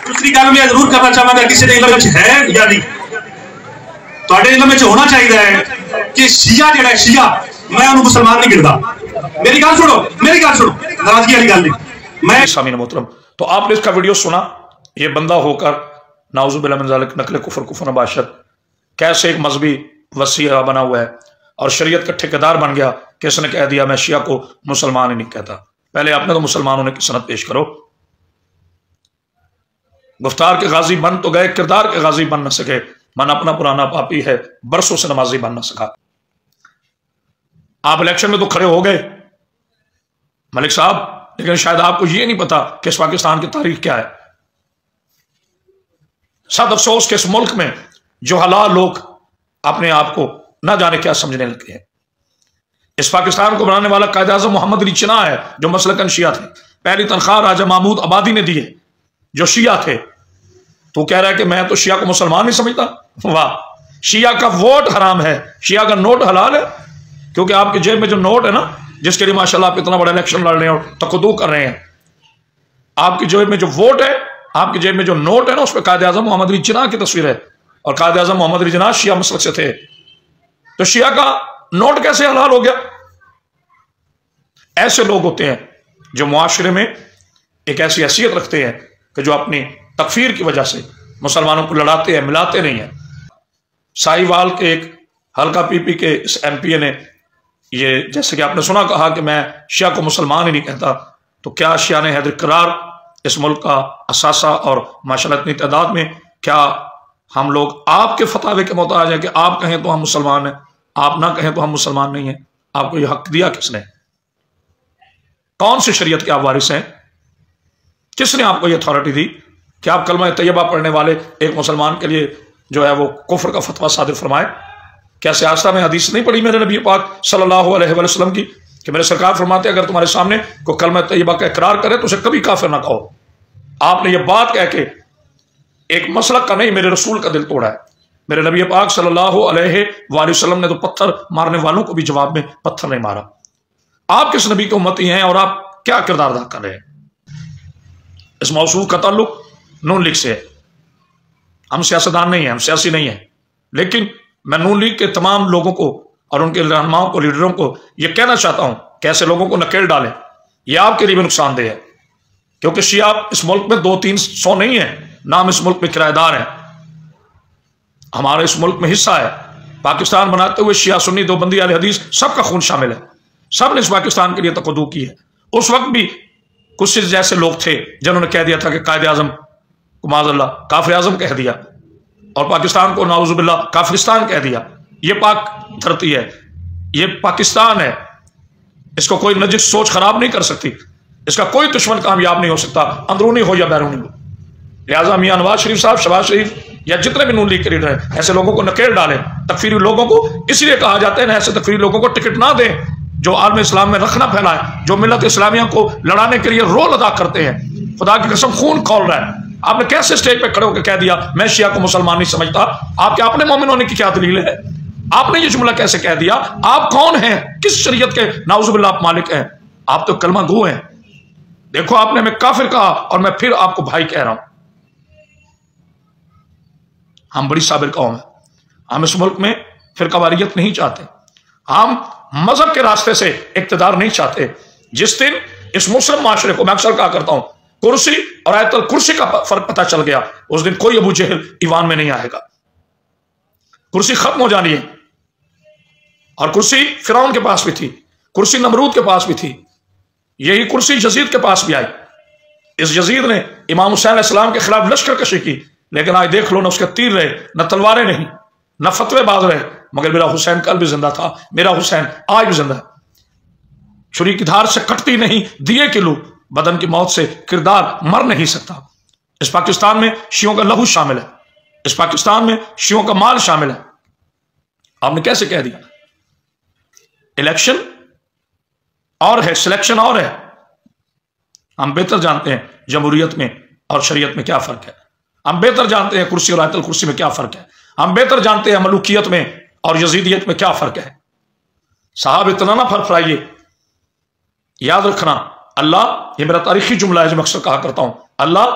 دوسری گل میں ضرور کرنا چاہوں گا کسی علم ہے یا نہیں تواڈے علم ہونا چاہیے کہ شیعہ جڑا ہے شیعہ میں انہوں مسلمان نہیں گنتا میری گل سنو ناراضگی والی گل نہیں میں سامعین محترم تو آپ نے اس کا ویڈیو سنا یہ بندہ ہو کر نعوذ باللہ من ذالک نقل کفر نباشت کیسے ایک مذہبی وسیلہ بنا ہوا ہے اور شریعت کا ٹھیکیدار بن گیا کہ اس نے کہہ دیا میں شیعہ کو مسلمان ہی نہیں کہتا پہلے آپ نے تو مسلمان ہونے کی سند پیش کرو گفتار کے غازی بن تو گئے کردار کے غازی بن نہ سکے من اپنا پرانا پاپی ہے برسوں سے نمازی بن نہ سکا آپ الیکشن میں تو کھڑے ہو گئے ملک صاحب لیکن شاید آپ کو یہ نہیں پتا کہ اس پاکستان کی تاریخ کیا ہے سب افسوس کہ اس ملک میں جو حلال لوگ اپنے آپ کو نہ جانے کیا سمجھنے لگتے ہیں اس پاکستان کو بنانے والا قائد اعظم محمد علی جناح ہے جو مسلکن شیعہ تھے پہلی تنخواہ راجہ محمود آبادی نے دی ہے جو شیعہ تھے تو کہہ رہا ہے کہ میں تو شیعہ کو مسلمان نہیں سمجھتا واہ شیعہ کا ووٹ حرام ہے شیعہ کا نوٹ حلال ہے کیونکہ آپ کے جیب میں جو نوٹ ہے نا جس کے لیے ماشاءاللہ آپ اتنا بڑا الیکشن لڑ رہے ہیں اور تقدو کر رہے ہیں آپ کی جیب میں جو ووٹ ہے آپ کی جیب میں جو نوٹ ہے نا اس پہ قائد اعظم محمد علی جناح کی تصویر ہے اور قائد اعظم محمد علی جناح شیعہ مسلک سے تھے تو شیعہ کا نوٹ کیسے حلال ہو گیا ایسے لوگ ہوتے ہیں جو معاشرے میں ایک ایسی حیثیت رکھتے ہیں کہ جو اپنی تکفیر کی وجہ سے مسلمانوں کو لڑاتے ہیں ملاتے نہیں ہیں سائی وال کے ایک حلقہ پی پی کے اس ایم پی اے نے یہ جیسے کہ آپ نے سنا کہا کہ میں شیعہ کو مسلمان ہی نہیں کہتا تو کیا شیعہ نے حیدر قرار اس ملک کا اثاثہ اور ماشاءاللہ اتنی تعداد میں کیا ہم لوگ آپ کے فتاوے کے محتاج ہیں کہ آپ کہیں تو ہم مسلمان ہیں آپ نہ کہیں تو ہم مسلمان نہیں ہیں آپ کو یہ حق دیا کس نے کون سی شریعت کے آپ وارث ہیں کس نے آپ کو یہ اتھارٹی دی کہ آپ کلمہ طیبہ پڑھنے والے ایک مسلمان کے لیے جو ہے وہ کفر کا فتویٰ صادر فرمائے کیا سیاستہ میں حدیث نہیں پڑھی میرے نبی پاک صلی اللہ علیہ وسلم کی کہ میرے سرکار فرماتے اگر تمہارے سامنے کوئی کلمہ طیبہ کا اقرار کرے تو اسے کبھی کافر نہ کہو آپ نے یہ بات کہہ کے ایک مسلک کا نہیں میرے رسول کا دل توڑا ہے میرے نبی پاک صلی اللہ علیہ وآلہ وسلم نے تو پتھر مارنے والوں کو بھی جواب میں پتھر نہیں مارا آپ کس نبی کے امتی ہیں اور آپ کیا کردار ادا کر رہے ہیں اس موضوع کا تعلق نون لیگ سے ہے ہم سیاستدان نہیں ہیں ہم سیاسی نہیں ہیں لیکن میں نون لیگ کے تمام لوگوں کو اور ان کے رہنماؤں کو لیڈروں کو یہ کہنا چاہتا ہوں کہ ایسے لوگوں کو نکیل ڈالیں یہ آپ کے لیے بھی نقصان دہ ہے کیونکہ شیعہ اس ملک میں 200-300 نہیں ہیں نہ ہم اس ملک میں کرایہ دار ہیں ہمارے اس ملک میں حصہ ہے پاکستان بناتے ہوئے شیعہ سنی دیوبندی اہل حدیث سب کا خون شامل ہے سب نے اس پاکستان کے لیے تقدو کی ہے اس وقت بھی کچھ جیسے لوگ تھے جنہوں نے کہہ دیا تھا کہ قائد اعظم کو معاذ اللہ کافر اعظم کہہ دیا اور پاکستان کو نعوذ باللہ کافرستان کہہ دیا یہ پاک دھرتی ہے یہ پاکستان ہے اس کو کوئی نجس سوچ خراب نہیں کر سکتی اس کا کوئی دشمن کامیاب نہیں ہو سکتا اندرونی ہو یا بیرونی ہو لہٰذا میاں نواز شریف صاحب شہباز شریف یا جتنے بھی نون لیگ کے لیڈر ہیں ایسے لوگوں کو نکیل ڈالیں تکفیری لوگوں کو اس لیے کہا جاتا ہے ایسے تکفیری لوگوں کو ٹکٹ نہ دیں جو عالم اسلام میں رکھنا پھیلائیں جو ملت اسلامیہ کو لڑانے کے لیے رول ادا کرتے ہیں خدا کی قسم خون کھول رہا ہے آپ نے کیسے اسٹیج پہ کھڑے ہو کے کہہ دیا میں شیعہ کو مسلمان نہیں سمجھتا آپ کے اپنے مومن ہونے کی کیا دلیل ہے آپ نے یہ جملہ کیسے کہہ دیا آپ کون ہیں کس شریعت کے نعوذ باللہ آپ مالک ہیں آپ تو کلمہ گو ہیں دیکھو آپ نے ہمیں کافر کہا اور میں پھر آپ کو بھائی کہہ رہا ہوں ہم بڑی صابر قوم ہیں ہم اس ملک میں فرقہ واریت نہیں چاہتے ہم مذہب کے راستے سے اقتدار نہیں چاہتے جس دن اس مسلم معاشرے کو میں اکثر کہا کرتا ہوں کرسی اور آیت الکرسی کا فرق پتہ چل گیا اس دن کوئی ابو جہل ایوان میں نہیں آئے گا کرسی ختم ہو جانی ہے اور کرسی فرعون کے پاس بھی تھی کرسی نمرود کے پاس بھی تھی یہی کرسی یزید کے پاس بھی آئی اس یزید نے امام حسین علیہ السلام کے خلاف لشکر کشی کی لیکن آج دیکھ لو نہ اس کے تیر رہے نہ تلواریں نہیں نہ فتوے باز رہے مگر میرا حسین کل بھی زندہ تھا میرا حسین آج بھی زندہ ہے چھری کی دھار سے کٹتی نہیں دیے کی لو بدن کی موت سے کردار مر نہیں سکتا اس پاکستان میں شیعوں کا لہو شامل ہے اس پاکستان میں شیعوں کا مال شامل ہے آپ نے کیسے کہہ دیا الیکشن اور ہے سلیکشن اور ہے ہم بہتر جانتے ہیں جمہوریت میں اور شریعت میں کیا فرق ہے ہم بہتر جانتے ہیں کرسی اور آیت الکرسی میں کیا فرق ہے ہم بہتر جانتے ہیں ملوکیت میں اور یزیدیت میں کیا فرق ہے صاحب اتنا نہ پھرپھرائیے یاد رکھنا اللہ یہ میرا تاریخی جملہ ہے جو میں اکثر کہا کرتا ہوں اللہ